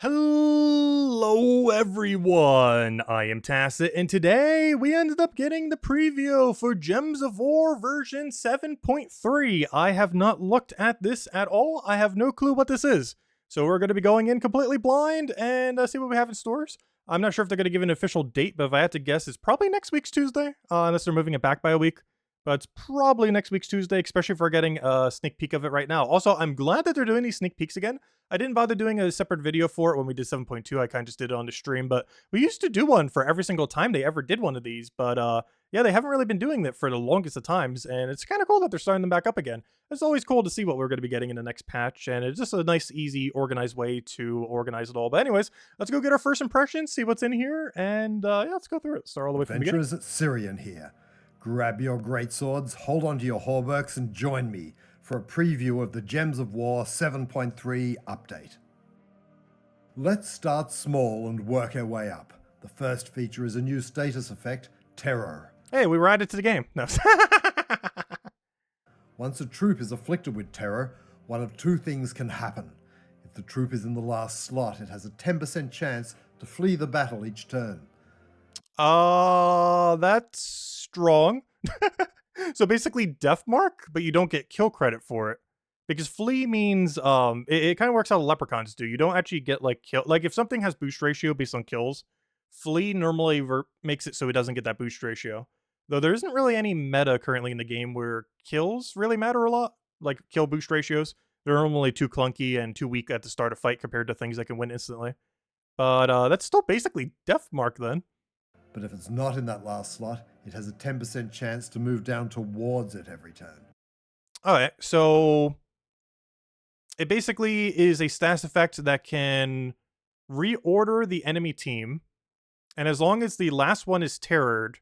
Hello everyone, I am Tacit, and today we ended up getting the preview for Gems of War version 7.3. I have not looked at this at all, I have no clue what this is. So we're going to be going in completely blind and see what we have in stores. I'm not sure if they're going to give an official date, but if I had to guess, it's probably next week's Tuesday, unless they're moving it back by a week. But it's probably next week's Tuesday, especially if we're getting a sneak peek of it right now. Also, I'm glad that they're doing these sneak peeks again. I didn't bother doing a separate video for it when we did 7.2. I kind of just did it on the stream, but we used to do one for every single time they ever did one of these. But yeah, they haven't really been doing that for the longest of times, and it's kind of cool that they're starting them back up again. It's always cool to see what we're going to be getting in the next patch, and it's just a nice, easy, organized way to organize it all. But anyways, let's go get our first impressions, see what's in here, and yeah, let's go through it. Start all the way from the beginning. Adventurers Syrian here. Grab your greatswords, hold onto your hauberks, and join me for a preview of the Gems of War 7.3 update. Let's start small and work our way up. The first feature is a new status effect, Terror. Hey, we were added to the game. No. Once a troop is afflicted with terror, one of two things can happen. If the troop is in the last slot, it has a 10% chance to flee the battle each turn. That's strong. So basically death mark, but you don't get kill credit for it. Because flee means it kind of works how the leprechauns do. You don't actually get like kill, like if something has boost ratio based on kills, flee normally makes it so it doesn't get that boost ratio. Though there isn't really any meta currently in the game where kills really matter a lot, like kill boost ratios. They're normally too clunky and too weak at the start of fight compared to things that can win instantly. But that's still basically death mark then. But if it's not in that last slot, it has a 10% chance to move down towards it every turn. Alright, so it basically is a status effect that can reorder the enemy team, and as long as the last one is terrored,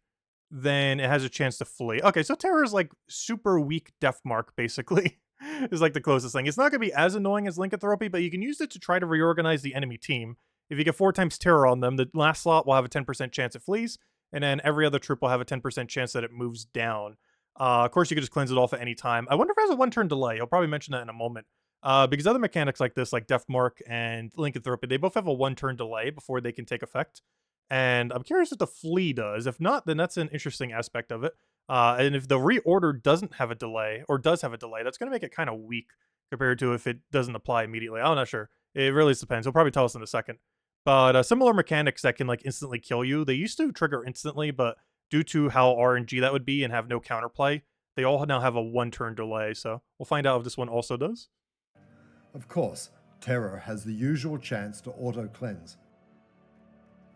then it has a chance to flee. Okay, so terror is like super weak death mark, basically. Is like the closest thing. It's not going to be as annoying as lycanthropy, but you can use it to try to reorganize the enemy team. If you get 4 times terror on them, the last slot will have a 10% chance it flees, and then every other troop will have a 10% chance that it moves down. Of course, you can just cleanse it off at any time. I wonder if it has a 1-turn delay. I'll probably mention that in a moment. Because other mechanics like this, like Death Mark and Lycanthropy, they both have a 1-turn delay before they can take effect. And I'm curious what the flee does. If not, then that's an interesting aspect of it. And if the reorder doesn't have a delay, or does have a delay, that's going to make it kind of weak compared to if it doesn't apply immediately. I'm not sure. It really depends. He'll probably tell us in a second. But similar mechanics that can like instantly kill you, they used to trigger instantly, but due to how RNG that would be and have no counterplay, they all now have a 1-turn delay. So we'll find out if this one also does. Of course, Terror has the usual chance to auto-cleanse.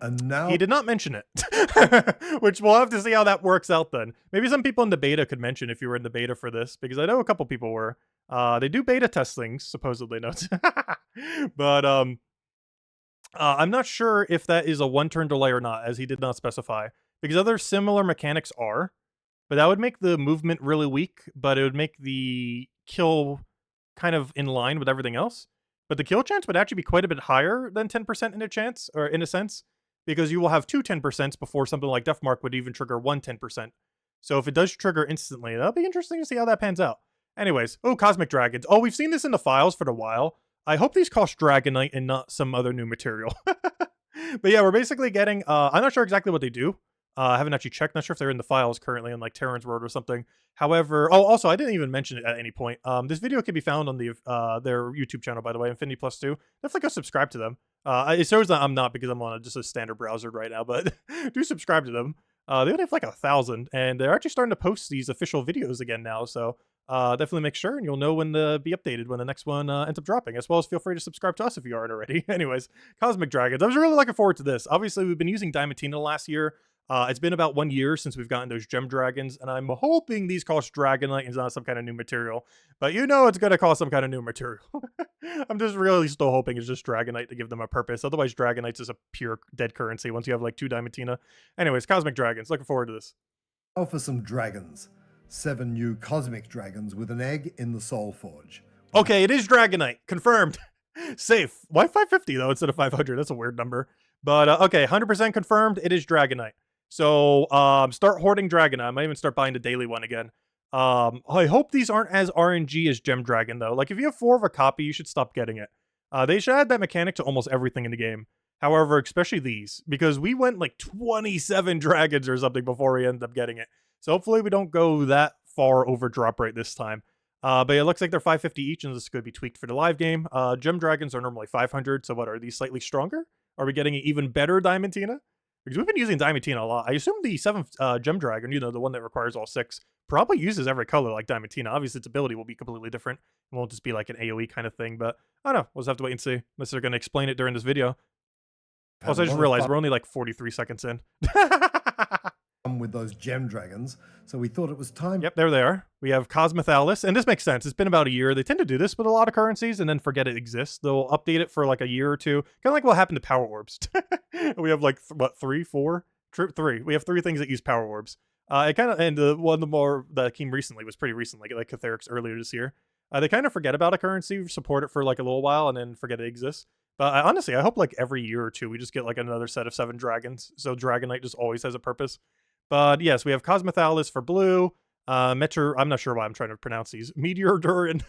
And now... He did not mention it, which we'll have to see how that works out then. Maybe some people in the beta could mention if you were in the beta for this, because I know a couple people were. They do beta test things, supposedly, notes. But I'm not sure if that is a 1-turn delay or not, as he did not specify. Because other similar mechanics are, but that would make the movement really weak, but it would make the kill kind of in line with everything else. But the kill chance would actually be quite a bit higher than 10% in a chance, or in a sense, because you will have 2 10% before something like Death Mark would even trigger 1 10%. So if it does trigger instantly, that'll be interesting to see how that pans out. Anyways, oh, Cosmic Dragons. Oh, we've seen this in the files for a while. I hope these cost Dragonite and not some other new material. But yeah, we're basically getting, I'm not sure exactly what they do. I haven't actually checked. Not sure if they're in the files currently on like Terran's Road or something. However, oh, also, I didn't even mention it at any point. This video can be found on the their YouTube channel, by the way, Infinity Plus 2. Definitely go subscribe to them. It shows that I'm not because I'm on just a standard browser right now, but do subscribe to them. They only have like 1,000, and they're actually starting to post these official videos again now. So definitely make sure, and you'll know when to be updated when the next one ends up dropping. As well as feel free to subscribe to us if you aren't already. Anyways, Cosmic Dragons. I was really looking forward to this. Obviously, we've been using Diamantina last year. It's been about 1 year since we've gotten those gem dragons, and I'm hoping these cost Dragonite and not some kind of new material. But you know it's going to cost some kind of new material. I'm just really still hoping it's just Dragonite to give them a purpose. Otherwise, Dragonite's is a pure dead currency once you have like 2 Diamantina. Anyways, Cosmic Dragons. Looking forward to this. Now for some dragons. 7 new Cosmic Dragons with an egg in the Soul Forge. Okay, it is Dragonite. Confirmed. Safe. Why 550 though instead of 500? That's a weird number. But okay, 100% confirmed. It is Dragonite. So start hoarding Dragonite. I might even start buying the daily one again. I hope these aren't as RNG as Gem Dragon though. Like if you have 4 of a copy, you should stop getting it. They should add that mechanic to almost everything in the game. However, especially these, because we went like 27 dragons or something before we ended up getting it. So hopefully we don't go that far over drop rate this time. But it looks like they're 550 each, and this could be tweaked for the live game. Gem dragons are normally 500, so what, are these slightly stronger? Are we getting an even better Diamantina? Because we've been using Diamantina a lot. I assume the 7th Gem Dragon, the one that requires all 6, probably uses every color like Diamantina. Obviously, its ability will be completely different. It won't just be like an AoE kind of thing, but I don't know. We'll just have to wait and see, unless they're going to explain it during this video. Also, I just realized we're only like 43 seconds in. With those gem dragons, so we thought it was time. Yep, there they are. We have Cosmothalus, and this makes sense. It's been about a year. They tend to do this with a lot of currencies and then forget it exists. They'll update it for like a year or two, kind of like what happened to Power Orbs. We have like, what, 3, 4? 3. We have 3 things that use Power Orbs. It kind of, and the one the more that came recently was pretty recent, like Catharix earlier this year. They kind of forget about a currency, support it for like a little while, and then forget it exists. But honestly, I hope like every year or two we just get like another set of 7 dragons, so Dragonite just always has a purpose. But yes, we have Cosmothalus for blue, I'm not sure why I'm trying to pronounce these, Meteor Durin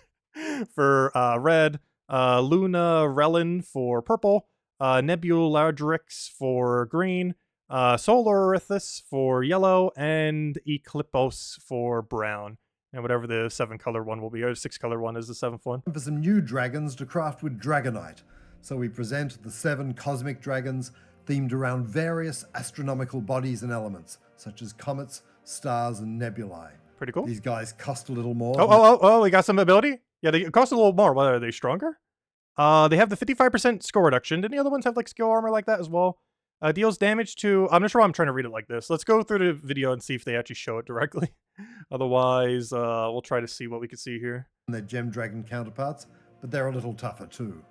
for red, Luna Relin for purple, Nebuladrix for green, Solarithus for yellow, and Eclipos for brown. And whatever the 7-color one will be, or 6-color one is the 7th one. For some new dragons to craft with Dragonite. So we present the 7 cosmic dragons themed around various astronomical bodies and elements, such as comets, stars, and nebulae. Pretty cool. These guys cost a little more. Oh, we got some ability? Yeah, they cost a little more. What, are they stronger? They have the 55% score reduction. Didn't the other ones have like skill armor like that as well? Deals damage to... I'm not sure why I'm trying to read it like this. Let's go through the video and see if they actually show it directly. Otherwise, we'll try to see what we can see here. Their gem dragon counterparts, but they're a little tougher too.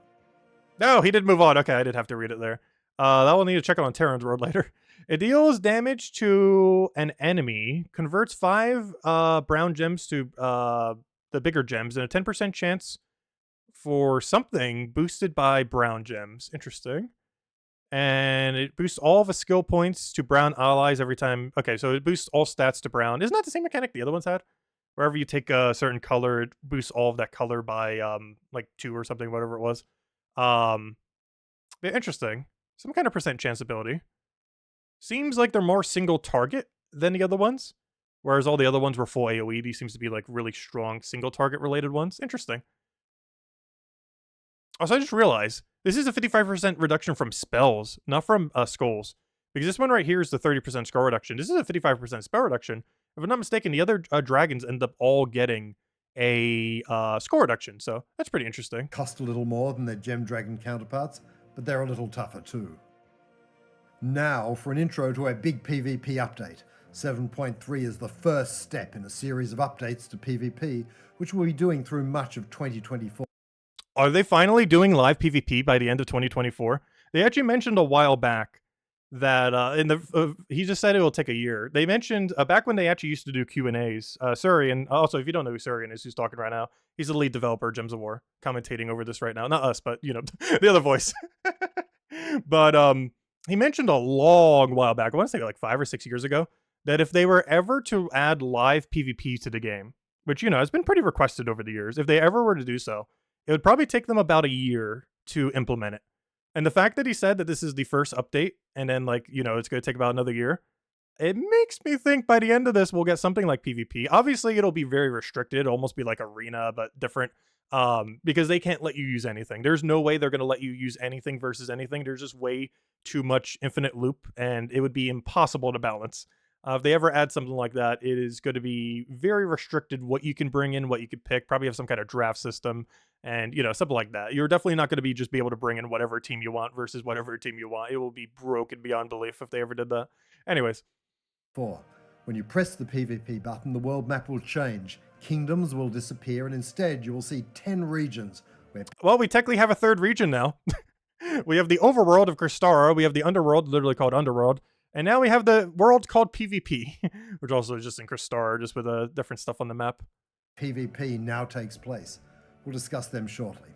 No, he did move on. Okay, I did have to read it there. That will need to check it on Terran's World later. It deals damage to an enemy, converts 5 brown gems to the bigger gems, and a 10% chance for something boosted by brown gems. Interesting. And it boosts all of the skill points to brown allies every time. Okay, so it boosts all stats to brown. Isn't that the same mechanic the other ones had? Wherever you take a certain color, it boosts all of that color by like 2 or something, whatever it was. Interesting. Some kind of percent chance ability. Seems like they're more single target than the other ones. Whereas all the other ones were full AoE. These seems to be like really strong single target related ones. Interesting. Also, I just realized this is a 55% reduction from spells, not from skulls. Because this one right here is the 30% skull reduction. This is a 55% spell reduction. If I'm not mistaken, the other dragons end up all getting a skull reduction. So that's pretty interesting. Cost a little more than their gem dragon counterparts, but they're a little tougher too. Now for an intro to a big PvP update. 7.3 is the first step in a series of updates to PvP, which we'll be doing through much of 2024. Are they finally doing live PvP by the end of 2024? They actually mentioned a while back that he just said it will take a year. They mentioned back when they actually used to do Q&As. Surian, also if you don't know who Surian is, who's talking right now, he's the lead developer of Gems of War, commentating over this right now. Not us, but the other voice. But he mentioned a long while back, I want to say like 5 or 6 years ago, that if they were ever to add live PvP to the game, which has been pretty requested over the years, if they ever were to do so, it would probably take them about a year to implement it. And the fact that he said that this is the first update, and then it's going to take about another year, it makes me think by the end of this, we'll get something like PvP. Obviously, it'll be very restricted. It'll almost be like Arena, but different, because they can't let you use anything. There's no way they're going to let you use anything versus anything. There's just way too much infinite loop, and it would be impossible to balance. If they ever add something like that, it is going to be very restricted what you can bring in, what you could pick. Probably have some kind of draft system and, something like that. You're definitely not going to just be able to bring in whatever team you want versus whatever team you want. It will be broken beyond belief if they ever did that. Anyways. 4. When you press the PvP button, the world map will change. Kingdoms will disappear, and instead you will see 10 regions where... Well, we technically have a 3rd region now. We have the overworld of Crystara. We have the underworld, literally called Underworld. And now we have the world called PvP, which also is just in Crystara, just with different stuff on the map. PvP now takes place. We'll discuss them shortly.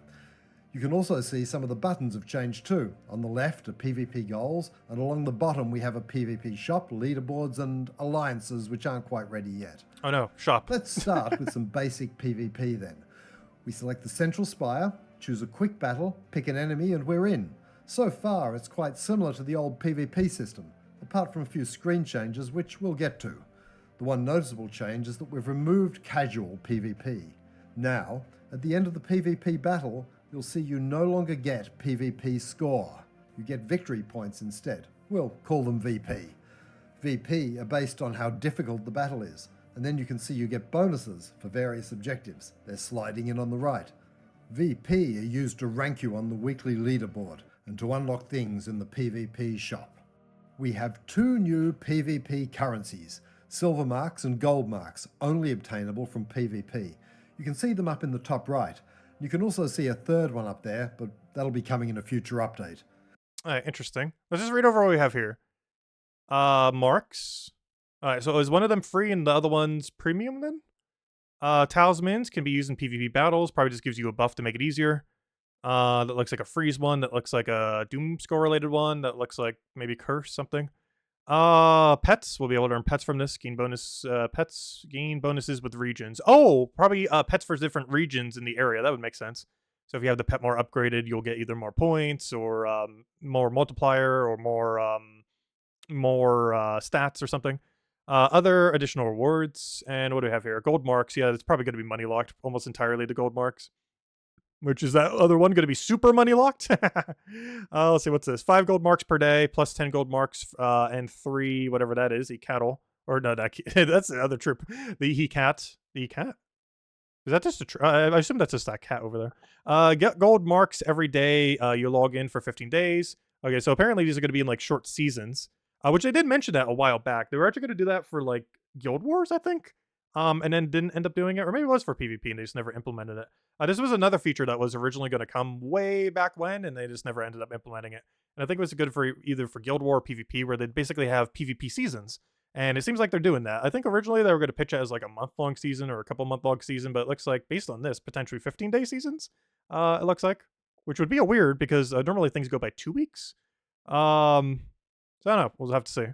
You can also see some of the buttons have changed too. On the left are PvP goals, and along the bottom we have a PvP shop, leaderboards, and alliances which aren't quite ready yet. Oh no, shop. Let's start with some basic PvP then. We select the central spire, Choose a quick battle, pick an enemy, and we're in. So far, it's quite similar to the old PvP system, apart from a few screen changes which we'll get to. The one noticeable change is that we've removed casual PvP. Now, at the end of the PvP battle, you'll see you no longer get PvP score. You get victory points instead. We'll call them VP. VP are based on how difficult the battle is, and then you can see you get bonuses for various objectives. They're sliding in on the right. VP are used to rank you on the weekly leaderboard and to unlock things in the PvP shop. We have 2 new PvP currencies, silver marks and gold marks, only obtainable from PvP. You can see them up in the top right. You can also see a third one up there, but that'll be coming in a future update. Alright, interesting. Let's just read over what we have here. Marks. Alright, so is one of them free and the other one's premium then? Talismans can be used in PvP battles. Probably just gives you a buff to make it easier. That looks like a freeze one. That looks like a doom score related one. That looks like maybe curse something. Pets. We'll be able to earn pets from this. Gain bonus. Pets gain bonuses with regions. Oh, probably pets for different regions in the area. That would make sense. So if you have the pet more upgraded, you'll get either more points or more multiplier or more stats or something. Other additional rewards, and what do we have here? Gold marks. Yeah, it's probably going to be money locked almost entirely to gold marks. Which is that other one going to be super money locked? Let's see, what's this? 5 gold marks per day, plus 10 gold marks, and 3, whatever that is, cattle. Or no, that's the other troop. The cat. The cat? Is that just a I assume that's just that cat over there. Get gold marks every day you log in for 15 days. Okay, so apparently these are going to be in like short seasons. Which they did mention that a while back. They were actually going to do that for like Guild Wars, I think. And then didn't end up doing it. Or maybe it was for PvP and they just never implemented it. This was another feature that was originally going to come way back when, and they just never ended up implementing it. And I think it was good for either for Guild War or PvP, where they'd basically have PvP seasons. And it seems like they're doing that. I think originally they were going to pitch it as like a month-long season or a couple-month-long season, but it looks like, based on this, potentially 15-day seasons, it looks like. Which would be a weird, because normally things go by 2 weeks. So I don't know. We'll have to see.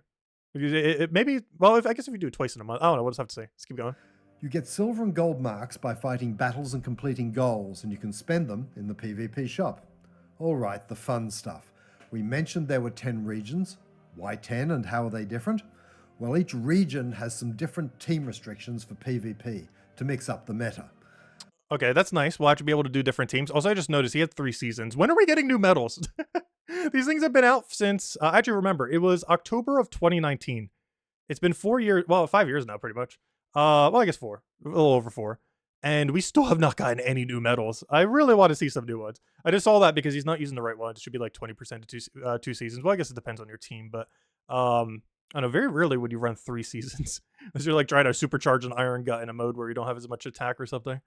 It maybe, well, I guess if you do it twice in a month, I don't know. We'll just have to see. Let's keep going. You get silver and gold marks by fighting battles and completing goals, and you can spend them in the PvP shop. Alright, the fun stuff. We mentioned there were 10 regions. Why 10 and how are they different? Well, each region has some different team restrictions for PvP to mix up the meta. Okay, that's nice. We'll actually be able to do different teams. Also, I just noticed he had 3 seasons. When are we getting new medals? These things have been out since, I actually remember, it was October of 2019. It's been 4 years, well, 5 years now, pretty much. Well, I guess 4, a little over 4. And we still have not gotten any new medals. I really want to see some new ones. I just saw that because he's not using the right ones. It should be like 20% to 2 seasons. Well, I guess it depends on your team, but I don't know, very rarely would you run 3 seasons. Unless you're like trying to supercharge an Iron Gut in a mode where you don't have as much attack or something.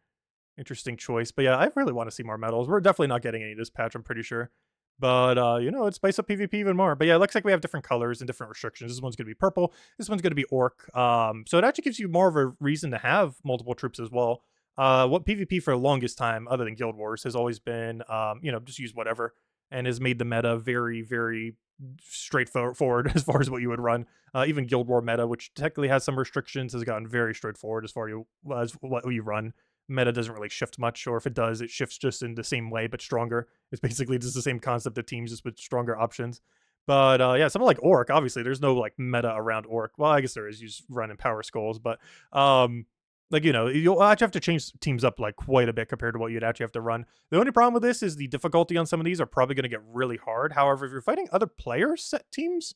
Interesting choice. But yeah, I really want to see more medals. We're definitely not getting any this patch, I'm pretty sure. But, you know, it spice up PvP even more. But yeah, it looks like we have different colors and different restrictions. This one's going to be purple. This one's going to be orc. So it actually gives you more of a reason to have multiple troops as well. What PvP for the longest time, other than Guild Wars, has always been, you know, just use whatever. And has made the meta very, very straightforward as far as what you would run. Even Guild War meta, which technically has some restrictions, has gotten very straightforward as far as what you run. Meta doesn't really shift much, or if it does, it shifts just in the same way but stronger. It's basically just the same concept of teams, just with stronger options. But yeah, something like Orc, obviously there's no like meta around Orc. Well, I guess there is, you just run in Power Skulls, but like, you know, you'll actually have to change teams up like quite a bit compared to what you'd actually have to run. The only problem with this is the difficulty on some of these are probably going to get really hard. However, if you're fighting other players set teams,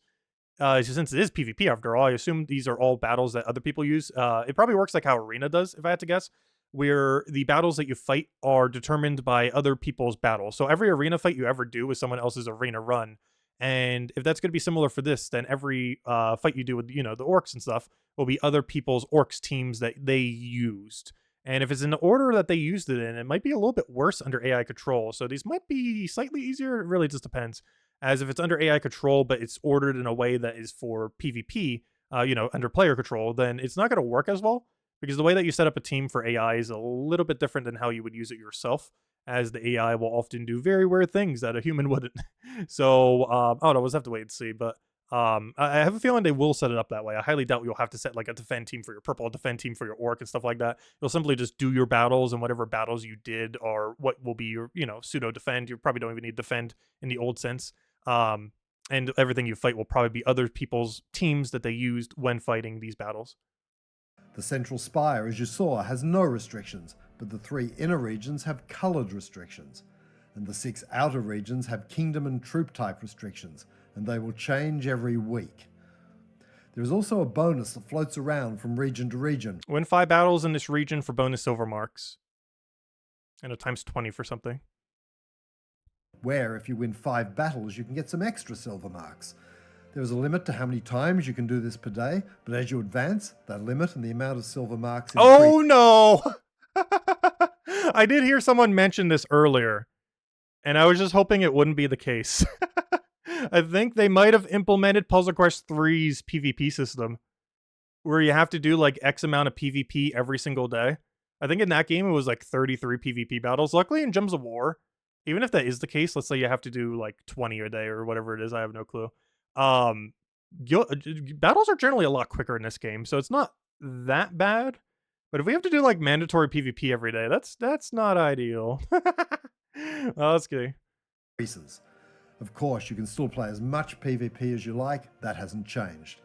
since it is PvP after all, I assume these are all battles that other people use. It probably works like how Arena does, if I had to guess, where the battles that you fight are determined by other people's battles. So every arena fight you ever do is someone else's arena run. And if that's going to be similar for this, then every fight you do with, you know, the orcs and stuff will be other people's orcs teams that they used. And if it's in the order that they used it in, it might be a little bit worse under AI control. So these might be slightly easier. It really just depends. As if it's under AI control, but it's ordered in a way that is for PvP, you know, under player control, then it's not going to work as well. Because the way that you set up a team for AI is a little bit different than how you would use it yourself, as the AI will often do very weird things that a human wouldn't. So, I don't know, we'll just have to wait and see. But I have a feeling they will set it up that way. I highly doubt you'll have to set like a defend team for your purple, a defend team for your orc and stuff like that. You'll simply just do your battles, and whatever battles you did are what will be your, pseudo defend. You probably don't even need defend in the old sense. And everything you fight will probably be other people's teams that they used when fighting these battles. The central spire, as you saw, has no restrictions, but the 3 inner regions have coloured restrictions, and the 6 outer regions have kingdom and troop type restrictions, and they will change every week. There is also a bonus that floats around from region to region. Win 5 battles in this region for bonus silver marks. And a times 20 for something. Where if you win 5 battles, you can get some extra silver marks. There is a limit to how many times you can do this per day, but as you advance, that limit and the amount of silver marks increase. Oh no! I did hear someone mention this earlier, and I was just hoping it wouldn't be the case. I think they might have implemented Puzzle Quest 3's PvP system, where you have to do like X amount of PvP every single day. I think in that game it was like 33 PvP battles. Luckily in Gems of War, even if that is the case, let's say you have to do like 20 a day or whatever it is, I have no clue. Battles are generally a lot quicker in this game, so it's not that bad. But if we have to do like mandatory PvP every day, that's not ideal. Oh, that's good. Of course, you can still play as much PvP as you like. That hasn't changed.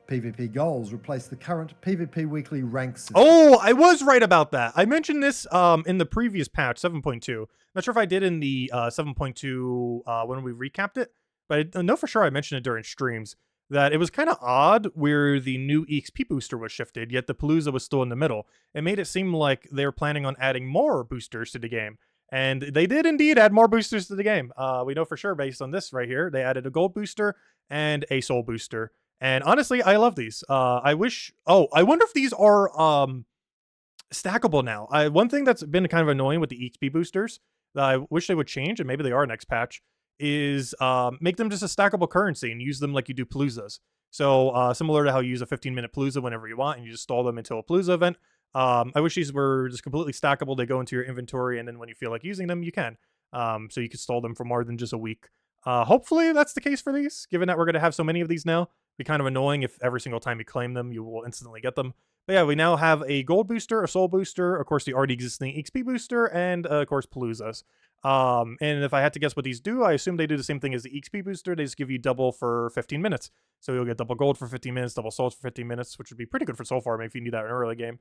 PvP goals replace the current PvP weekly rank system. Oh, I was right about that. I mentioned this in the previous patch, 7.2. Not sure if I did in the 7.2 when we recapped it, but I know for sure I mentioned it during streams that it was kind of odd where the new EXP booster was shifted, yet the Palooza was still in the middle. It made it seem like they were planning on adding more boosters to the game. And they did indeed add more boosters to the game. We know for sure based on this right here. They added a gold booster and a soul booster. And honestly, I love these. I wonder if these are stackable now. One thing that's been kind of annoying with the EXP boosters that I wish they would change, and maybe they are next patch, is make them just a stackable currency and use them like you do Paloozas. So similar to how you use a 15-minute Palooza whenever you want and you just stall them until a Palooza event. I wish these were just completely stackable. They go into your inventory, and then when you feel like using them, you can. So you can stall them for more than just a week. Hopefully that's the case for these, given that we're going to have so many of these now. Be kind of annoying if every single time you claim them, you will instantly get them. But yeah, we now have a gold booster, a soul booster, of course the already existing XP booster, and of course Paloozas. And if I had to guess what these do, I assume they do the same thing as the XP booster. They just give you double for 15 minutes. So you'll get double gold for 15 minutes, double souls for 15 minutes, which would be pretty good for soul farming if you need that in an early game.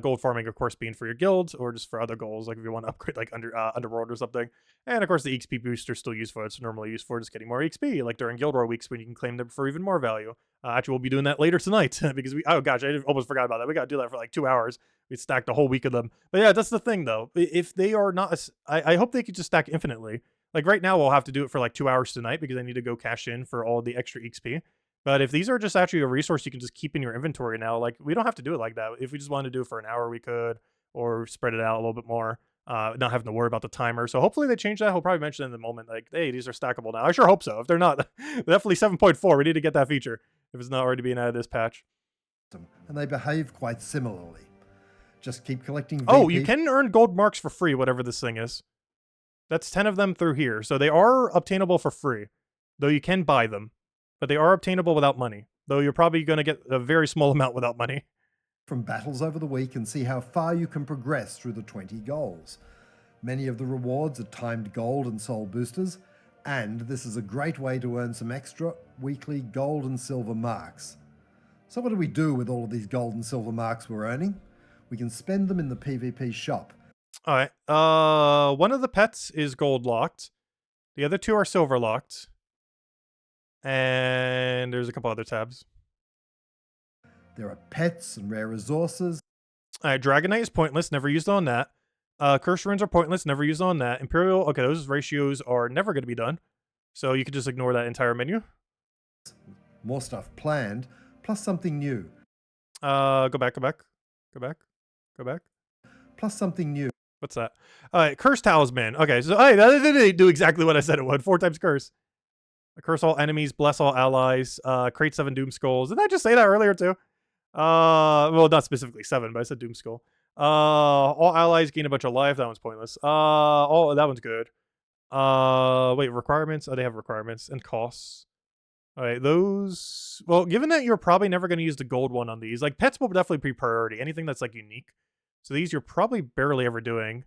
Gold farming, of course, being for your guild or just for other goals, like if you want to upgrade like Underworld or something. And of course, the XP booster is still used for it's normally used for just getting more XP, like during Guild War weeks when you can claim them for even more value. Actually, we'll be doing that later tonight because oh gosh, I almost forgot about that. We got to do that for like 2 hours. We stacked a whole week of them. But yeah, that's the thing though. If they are not, I hope they could just stack infinitely. Like right now, we'll have to do it for like 2 hours tonight because I need to go cash in for all the extra XP. But if these are just actually a resource you can just keep in your inventory now, like we don't have to do it like that. If we just wanted to do it for an hour, we could, or spread it out a little bit more, not having to worry about the timer. So hopefully they change that. He'll probably mention it in the moment, like, hey, these are stackable now. I sure hope so. If they're not, definitely 7.4. We need to get that feature if it's not already being added this patch. And they behave quite similarly. Just keep collecting VP. Oh, you can earn gold marks for free, whatever this thing is. That's 10 of them through here. So they are obtainable for free, though you can buy them. But they are obtainable without money, though you're probably going to get a very small amount without money. From battles over the week and see how far you can progress through the 20 goals. Many of the rewards are timed gold and soul boosters, and this is a great way to earn some extra weekly gold and silver marks. So what do we do with all of these gold and silver marks we're earning? We can spend them in the PvP shop. All right. One of the pets is gold locked. The other two are silver locked. And there's a couple other tabs. There are pets and rare resources. All right, Dragonite is pointless, never used on that. Curse runes are pointless, never used on that. Imperial, okay, those ratios are never going to be done. So you could just ignore that entire menu. More stuff planned, plus something new. Go back. Plus something new. What's that? All right, Curse Talisman. Okay, so hey, that didn't do exactly what I said it would. 4 times curse. Curse all enemies, bless all allies, create 7 doom skulls. Didn't I just say that earlier too? Well, not specifically 7, but I said doom skull. All allies gain a bunch of life. That one's pointless. Oh, that one's good. Wait, requirements? Oh, they have requirements and costs. All right, those. Well, given that you're probably never going to use the gold one on these, like pets will definitely be priority. Anything that's like unique. So these you're probably barely ever doing.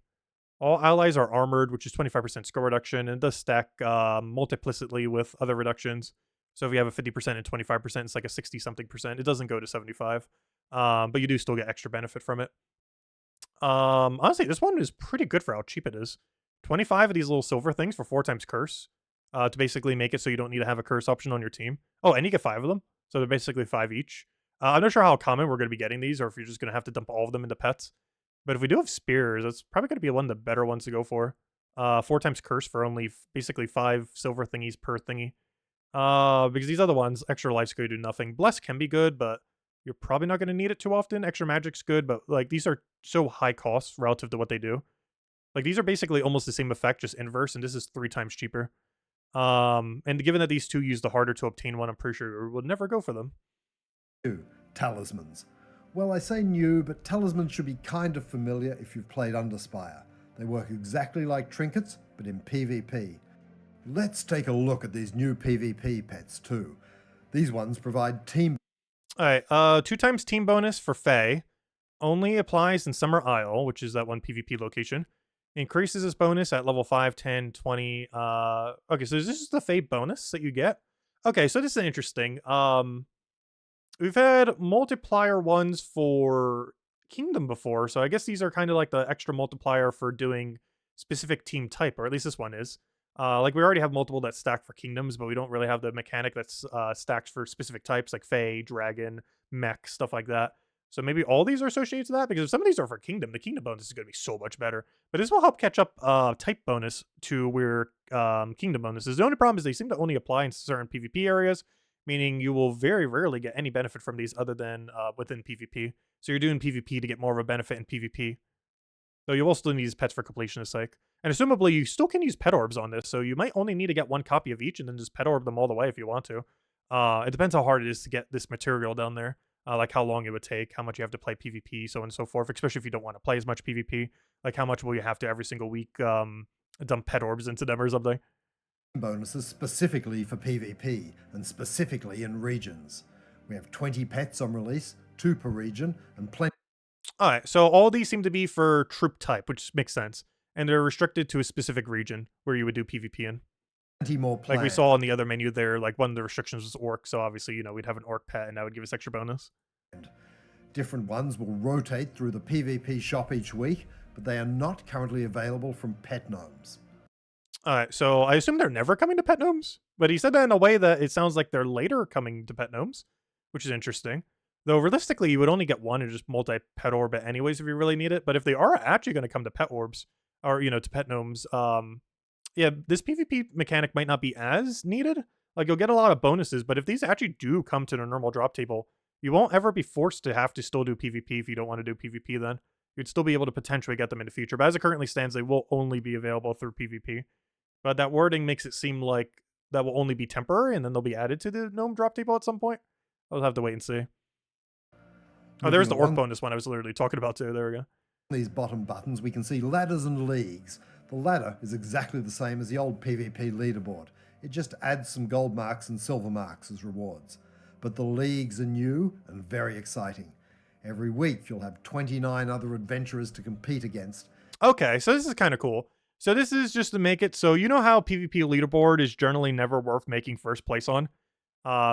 All allies are armored, which is 25% score reduction, and it does stack multiplicitly with other reductions. So if you have a 50% and 25%, it's like a 60 something percent. It doesn't go to 75, but you do still get extra benefit from it. Honestly, this one is pretty good for how cheap it is. 25 of these little silver things for 4 times curse, to basically make it so you don't need to have a curse option on your team. Oh, and you get 5 of them, so they're basically 5 each. I'm not sure how common we're going to be getting these, or if you're just going to have to dump all of them into pets. But if we do have spears, that's probably going to be one of the better ones to go for. 4 times curse for only basically 5 silver thingies per thingy. Because these other ones, extra life's going to do nothing. Bless can be good, but you're probably not going to need it too often. Extra magic's good, but like these are so high cost relative to what they do. Like these are basically almost the same effect, just inverse, and this is 3 times cheaper. And given that these two use the harder to obtain one, I'm pretty sure we'll never go for them. New talismans. Well, I say new, but talismans should be kind of familiar if you've played Underspire. They work exactly like trinkets, but in PvP. Let's take a look at these new PvP pets too. These ones provide team. All right, 2 times team bonus for Fae. Only applies in Summer Isle, which is that one PvP location. Increases this bonus at level 5, 10, 20. Okay, so this is the Fae bonus that you get. Okay, so this is interesting. We've had multiplier ones for Kingdom before, so I guess these are kind of like the extra multiplier for doing specific team type, or at least this one is. Like we already have multiple that stack for kingdoms, but we don't really have the mechanic that's stacked for specific types like Fae, Dragon, Mech, stuff like that. So maybe all these are associated to that, because if some of these are for Kingdom, the Kingdom bonus is going to be so much better. But this will help catch up type bonus to where Kingdom bonuses. The only problem is they seem to only apply in certain PvP areas, meaning you will very rarely get any benefit from these other than within PvP. So you're doing PvP to get more of a benefit in PvP. Though you will still need these pets for completionist sake. And assumably, you still can use pet orbs on this, so you might only need to get 1 copy of each and then just pet orb them all the way if you want to. It depends how hard it is to get this material down there, like how long it would take, how much you have to play PvP, so on and so forth, especially if you don't want to play as much PvP. Like how much will you have to every single week dump pet orbs into them or something. Bonuses specifically for PvP and specifically in regions. We have 20 pets on release, 2 per region, and plenty. Alright, so all these seem to be for troop type, which makes sense. And they're restricted to a specific region where you would do PvP in. Plenty more planned. Like we saw on the other menu there, like one of the restrictions was orc, so obviously, you know, we'd have an orc pet and that would give us extra bonus. Different ones will rotate through the PvP shop each week, but they are not currently available from pet gnomes. Alright, so I assume they're never coming to pet gnomes, but he said that in a way that it sounds like they're later coming to pet gnomes, which is interesting. Though realistically, you would only get one and just multi-pet orb it anyways if you really need it. But if they are actually going to come to pet orbs, or you know, to pet gnomes, yeah, this PvP mechanic might not be as needed. Like you'll get a lot of bonuses, but if these actually do come to the normal drop table, you won't ever be forced to have to still do PvP if you don't want to do PvP. Then you'd still be able to potentially get them in the future. But as it currently stands, they will only be available through PvP. But that wording makes it seem like that will only be temporary, and then they'll be added to the gnome drop table at some point. I'll have to wait and see. Oh, there's the orc bonus one I was literally talking about too. There we go. These bottom buttons, we can see ladders and leagues. The ladder is exactly the same as the old PvP leaderboard. It just adds some gold marks and silver marks as rewards. But the leagues are new and very exciting. Every week you'll have 29 other adventurers to compete against. Okay, so this is kind of cool. So this is just to make it so you know how PvP leaderboard is generally never worth making first place on?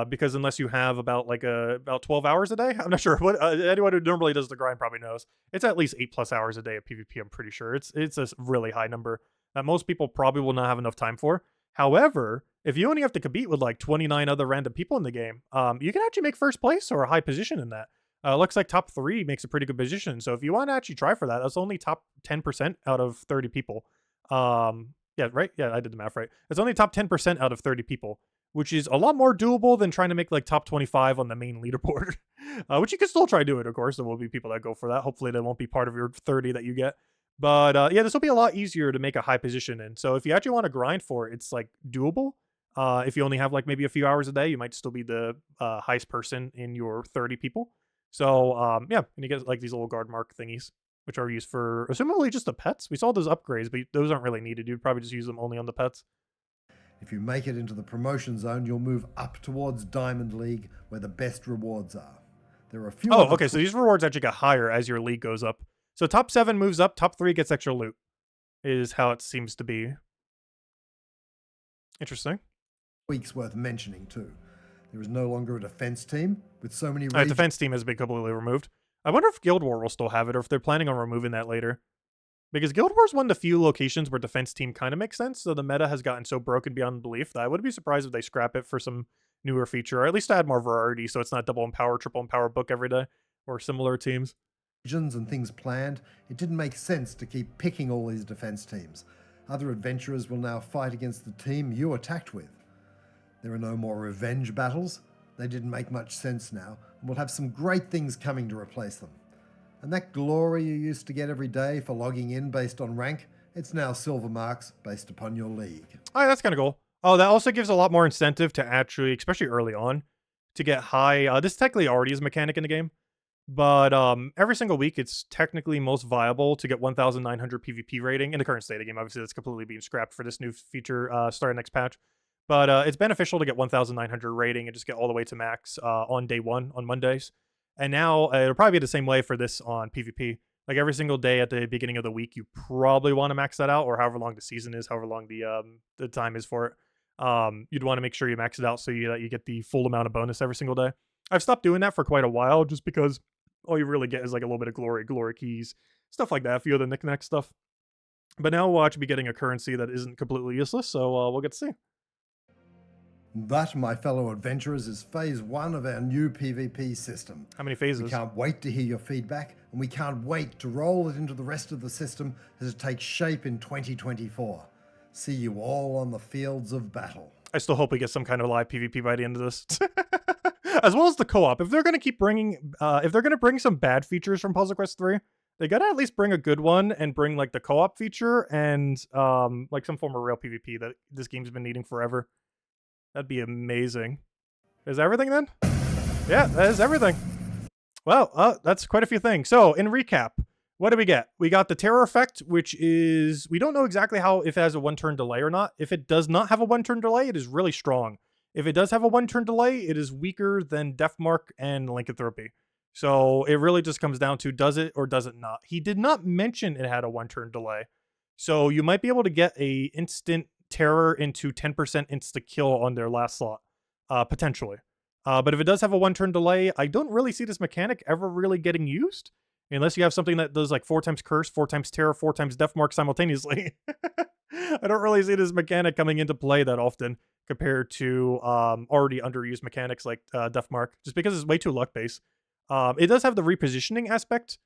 Because unless you have about 12 hours a day, I'm not sure what anyone who normally does the grind probably knows. It's at least 8+ hours a day of PvP. I'm pretty sure it's a really high number that most people probably will not have enough time for. However, if you only have to compete with like 29 other random people in the game, you can actually make first place or a high position in that. Looks like top 3 makes a pretty good position. So if you want to actually try for that, that's only top 10% out of 30 people. Yeah, right. Yeah, I did the math right. It's only top 10% out of 30 people, which is a lot more doable than trying to make like top 25 on the main leaderboard, which you can still try doing, of course. There will be people that go for that. Hopefully, that won't be part of your 30 that you get. But yeah, this will be a lot easier to make a high position in. So if you actually want to grind for it, it's like doable. If you only have like maybe a few hours a day, you might still be the highest person in your 30 people. So yeah, and you get like these little guard mark thingies, which are used for assumably just the pets. We saw those upgrades, but those aren't really needed. You'd probably just use them only on the pets. If you make it into the promotion zone, you'll move up towards Diamond League, where the best rewards are. There are a few Oh, other okay, so these rewards actually get higher as your league goes up. So top 7 moves up, top 3 gets extra loot, is how it seems to be. Interesting. tweaks worth mentioning too. There is no longer a defense team with so many Defense team has been completely removed. I wonder if Guild War will still have it or if they're planning on removing that later. Because Guild War is one of the few locations where defense team kind of makes sense, so the meta has gotten so broken beyond belief that I wouldn't be surprised if they scrap it for some newer feature, or at least add more variety so it's not double empower, triple empower book every day, or similar teams. regions and things planned. It didn't make sense to keep picking all these defense teams. Other adventurers will now fight against the team you attacked with. There are no more revenge battles. They didn't make much sense now, and we'll have some great things coming to replace them. And that glory you used to get every day for logging in based on rank, it's now silver marks based upon your league. Oh, that's kind of cool. Oh, that also gives a lot more incentive to actually, especially early on, to get high. This technically already is a mechanic in the game, but every single week it's technically most viable to get 1,900 PvP rating in the current state of the game. Obviously, that's completely being scrapped for this new feature starting next patch. But it's beneficial to get 1,900 rating and just get all the way to max on day 1 on Mondays. And now it'll probably be the same way for this on PvP. Like every single day at the beginning of the week, you probably want to max that out, or however long the season is, however long the time is for it. You'd want to make sure you max it out so you get the full amount of bonus every single day. I've stopped doing that for quite a while, just because all you really get is like a little bit of glory keys, stuff like that, a few other knick-knack stuff. But now we'll actually be getting a currency that isn't completely useless, so we'll get to see. That, my fellow adventurers, is phase 1 of our new PvP system. How many phases? We can't wait to hear your feedback, and we can't wait to roll it into the rest of the system as it takes shape in 2024. See you all on the fields of battle. I still hope we get some kind of live PvP by the end of this. As well as the co-op. If they're going to keep bringing, if they're going to bring some bad features from Puzzle Quest 3, they got to at least bring a good one and bring like the co-op feature and like some form of real PvP that this game's been needing forever. That'd be amazing. Is that everything then? Yeah, that is everything. Well, that's quite a few things. So, in recap, what do we get? We got the terror effect, which is, we don't know exactly how, if it has a 1-turn delay or not. If it does not have a 1-turn delay, it is really strong. If it does have a 1-turn delay, it is weaker than Deathmark and Lycanthropy. So, it really just comes down to, does it or does it not? He did not mention it had a 1-turn delay. So, you might be able to get a instant terror into 10% insta-kill on their last slot, potentially. But if it does have a 1-turn delay, I don't really see this mechanic ever really getting used, unless you have something that does like 4 times Curse, 4 times Terror, 4 times Deathmark simultaneously. I don't really see this mechanic coming into play that often compared to already underused mechanics like Deathmark, just because it's way too luck-based. It does have the repositioning aspect,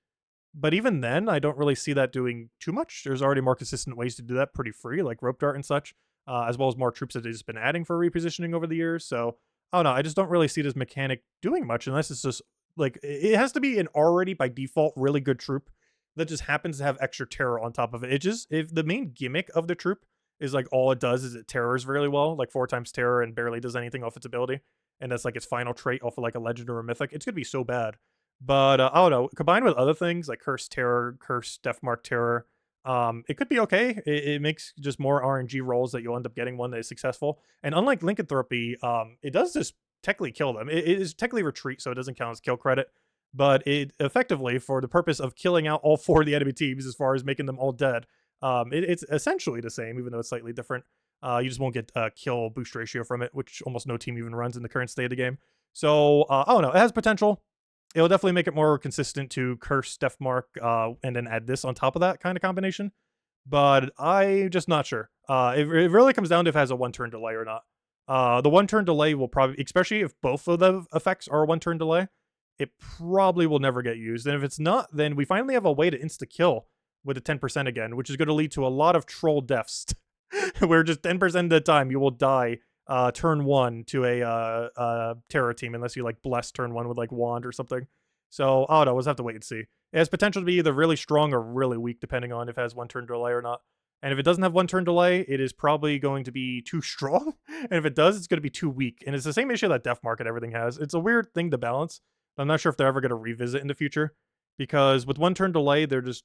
but even then, I don't really see that doing too much. There's already more consistent ways to do that pretty free, like Rope Dart and such, as well as more troops that they've just been adding for repositioning over the years. So, I don't know. I just don't really see this mechanic doing much unless it's just, like, it has to be an already, by default, really good troop that just happens to have extra terror on top of it. It just, if the main gimmick of the troop is, like, all it does is it terrors really well, like 4 times terror and barely does anything off its ability, and that's, like, its final trait off of, like, a legend or a mythic, it's gonna be so bad. But I don't know, combined with other things like Curse Terror, Curse Deathmark Terror, it could be okay. It makes just more RNG rolls that you'll end up getting one that is successful. And unlike Lycanthropy, it does just technically kill them. It is technically retreat, so it doesn't count as kill credit. But it effectively, for the purpose of killing out all 4 of the enemy teams, as far as making them all dead, it's essentially the same, even though it's slightly different. You just won't get kill boost ratio from it, which almost no team even runs in the current state of the game. So, I don't know. It has potential. It'll definitely make it more consistent to Curse, Deathmark, and then add this on top of that kind of combination. But I'm just not sure. It really comes down to if it has a 1-turn delay or not. The 1-turn delay will probably, especially if both of the effects are a 1-turn delay, it probably will never get used. And if it's not, then we finally have a way to insta-kill with the 10% again, which is going to lead to a lot of troll deaths, where just 10% of the time you will die turn 1 to a terror team, unless you like bless turn 1 with like wand or something. So I don't know, we'll just have to wait and see. It has potential to be either really strong or really weak, depending on if it has 1-turn delay or not. And if it doesn't have 1-turn delay, it is probably going to be too strong. And if it does, it's going to be too weak. And it's the same issue that Deathmark and everything has. It's a weird thing to balance. I'm not sure if they're ever going to revisit in the future, because with 1-turn delay, they just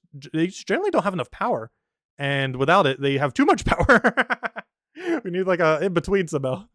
generally don't have enough power. And without it, they have too much power. We need like a in between somehow.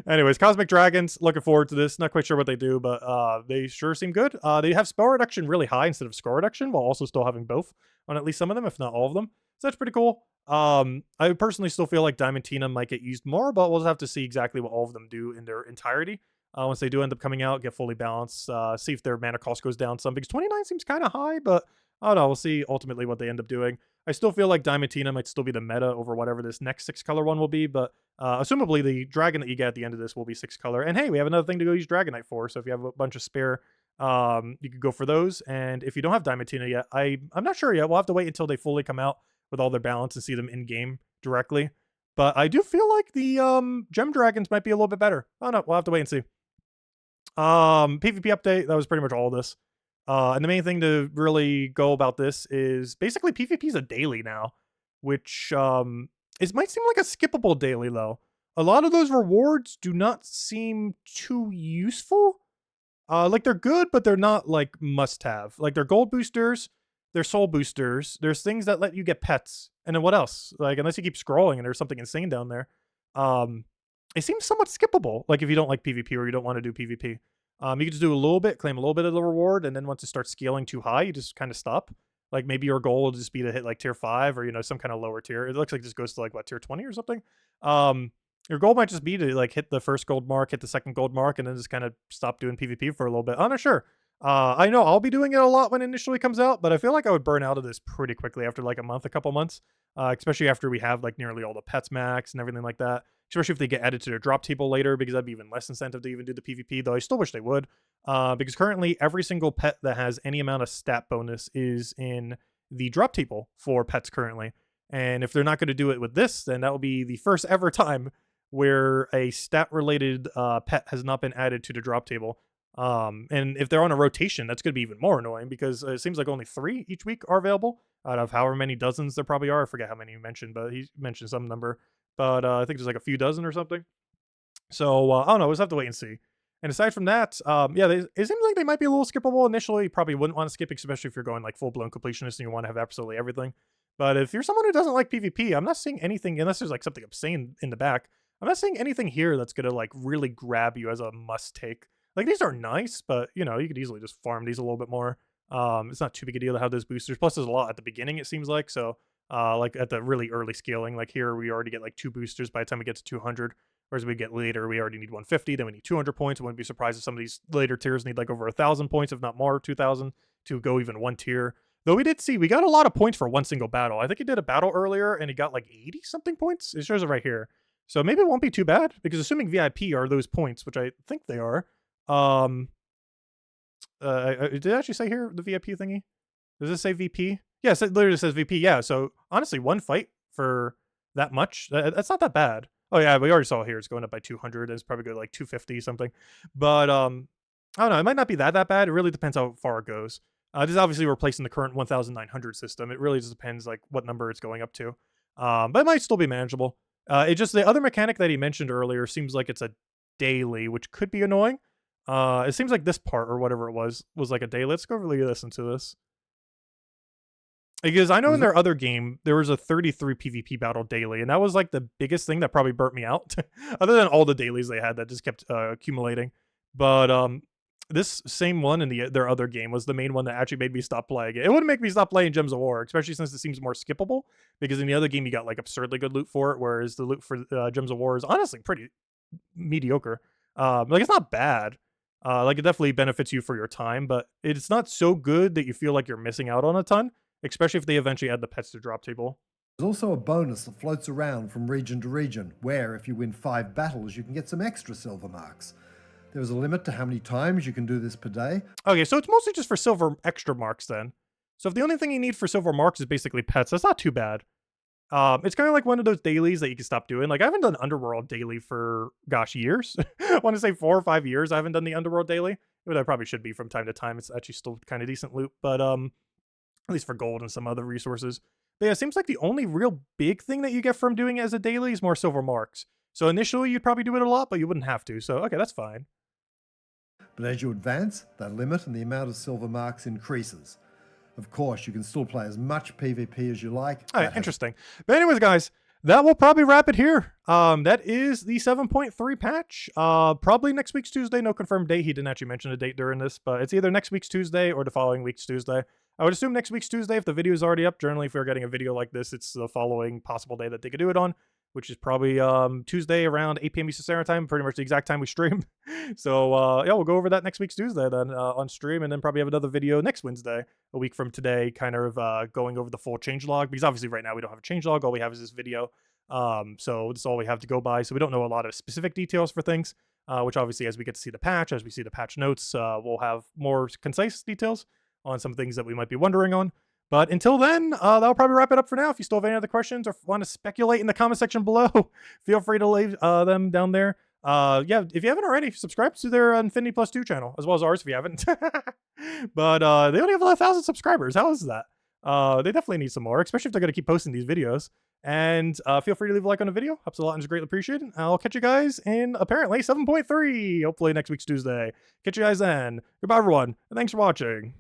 Anyways, Cosmic Dragons, looking forward to this. Not quite sure what they do, but they sure seem good. They have spell reduction really high instead of score reduction, while also still having both on at least some of them, if not all of them. So that's pretty cool. I personally still feel like Diamantina might get used more, but we'll have to see exactly what all of them do in their entirety. Once they do end up coming out, get fully balanced, see if their mana cost goes down some, because 29 seems kind of high, but I don't know. We'll see ultimately what they end up doing. I still feel like Diamantina might still be the meta over whatever this next 6-color one will be, but assumably the dragon that you get at the end of this will be 6-color. And hey, we have another thing to go use Dragonite for, so if you have a bunch of spare, you could go for those. And if you don't have Diamantina yet, I'm not sure yet. We'll have to wait until they fully come out with all their balance and see them in-game directly. But I do feel like the Gem Dragons might be a little bit better. I don't know. We'll have to wait and see. PvP update, that was pretty much all of this. And the main thing to really go about this is basically PvP is a daily now, which it might seem like a skippable daily though. A lot of those rewards do not seem too useful. Like they're good, but they're not like must have. Like they're gold boosters, they're soul boosters. There's things that let you get pets. And then what else? Like unless you keep scrolling and there's something insane down there. It seems somewhat skippable. Like if you don't like PvP or you don't want to do PvP. You can just do a little bit, claim a little bit of the reward, and then once it starts scaling too high, you just kind of stop. Like maybe your goal will just be to hit like tier 5 or, you know, some kind of lower tier. It looks like this goes to like what, tier 20 or something? Your goal might just be to like hit the first gold mark, hit the second gold mark, and then just kind of stop doing PvP for a little bit. I'm not sure. I know I'll be doing it a lot when it initially comes out, but I feel like I would burn out of this pretty quickly after like a month, a couple months, especially after we have like nearly all the pets max and everything like that. Especially if they get added to their drop table later, because that'd be even less incentive to even do the PvP, though I still wish they would. Because currently every single pet that has any amount of stat bonus is in the drop table for pets currently. And if they're not going to do it with this, then that will be the first ever time where a stat-related pet has not been added to the drop table. And if they're on a rotation, that's going to be even more annoying, because it seems like only 3 each week are available out of however many dozens there probably are. I forget how many you mentioned, but he mentioned some number. But I think there's like a few dozen or something. So I don't know. We'll just have to wait and see. And aside from that, yeah, it seems like they might be a little skippable initially. You probably wouldn't want to skip, especially if you're going like full-blown completionist and you want to have absolutely everything. But if you're someone who doesn't like PvP, I'm not seeing anything, unless there's like something obscene in the back. I'm not seeing anything here that's gonna like really grab you as a must take. Like these are nice, but you know, you could easily just farm these a little bit more. It's not too big a deal to have those boosters. Plus, there's a lot at the beginning, it seems like. So, like at the really early scaling, like here we already get like 2 boosters by the time we get to 200. Whereas we get later, we already need 150, then we need 200 points. I wouldn't be surprised if some of these later tiers need like over 1,000 points, if not more, 2,000 to go even one tier. Though we did see, we got a lot of points for one single battle. I think he did a battle earlier and he got like 80 something points. It shows it right here. So maybe it won't be too bad, because assuming VIP are those points, which I think they are. Did it actually say here the VIP thingy? Does it say VP? Yes, it literally says VP. Yeah, so honestly, one fight for that much, that's not that bad. Oh yeah, we already saw here it's going up by 200. It's probably go like 250 something. But I don't know. It might not be that bad. It really depends how far it goes. This is obviously replacing the current 1,900 system. It really just depends like what number it's going up to. But it might still be manageable. It just, the other mechanic that he mentioned earlier seems like it's a daily, which could be annoying. It seems like this part or whatever it was like a daily. Let's go really listen to this. Because I know in their other game, there was a 33 PvP battle daily, and that was like the biggest thing that probably burnt me out, other than all the dailies they had that just kept accumulating. But this same one in their other game was the main one that actually made me stop playing it. It wouldn't make me stop playing Gems of War, especially since it seems more skippable, because in the other game you got like absurdly good loot for it, whereas the loot for Gems of War is honestly pretty mediocre. Like it's not bad. Like it definitely benefits you for your time, but it's not so good that you feel like you're missing out on a ton, especially if they eventually add the pets to drop table. There's also a bonus that floats around from region to region, where if you win 5 battles, you can get some extra silver marks. There is a limit to how many times you can do this per day. Okay, so it's mostly just for silver extra marks then. So if the only thing you need for silver marks is basically pets, that's not too bad. It's kind of like one of those dailies that you can stop doing. Like I haven't done Underworld daily for, gosh, years. I want to say 4 or 5 years I haven't done the Underworld daily. But I probably should be from time to time. It's actually still kind of decent loot, but at least for gold and some other resources. But yeah, it seems like the only real big thing that you get from doing it as a daily is more silver marks. So initially you'd probably do it a lot, but you wouldn't have to. So okay, that's fine. But as you advance, that limit and the amount of silver marks increases. Of course, you can still play as much PvP as you like. All right, interesting. But anyways, guys, that will probably wrap it here. That is the 7.3 patch. Probably next week's Tuesday. No confirmed date. He didn't actually mention a date during this, but it's either next week's Tuesday or the following week's Tuesday. I would assume next week's Tuesday if the video is already up. Generally, if we're getting a video like this, it's the following possible day that they could do it on, which is probably Tuesday around 8 p.m. Eastern Standard Time, pretty much the exact time we stream. So yeah, we'll go over that next week's Tuesday then on stream, and then probably have another video next Wednesday, a week from today, kind of going over the full changelog, because obviously right now we don't have a changelog. All we have is this video. So this is all we have to go by. So we don't know a lot of specific details for things, which obviously as we get to see the patch, as we see the patch notes, we'll have more concise details on some things that we might be wondering on. But until then, that'll probably wrap it up for now. If you still have any other questions or want to speculate in the comment section below, feel free to leave them down there. Yeah, if you haven't already, subscribe to their Infinity Plus 2 channel, as well as ours if you haven't. But they only have 1,000 subscribers. How is that? They definitely need some more, especially if they're going to keep posting these videos. And feel free to leave a like on the video. Helps a lot and is greatly appreciated. I'll catch you guys in apparently 7.3, hopefully next week's Tuesday. Catch you guys then. Goodbye, everyone, and thanks for watching.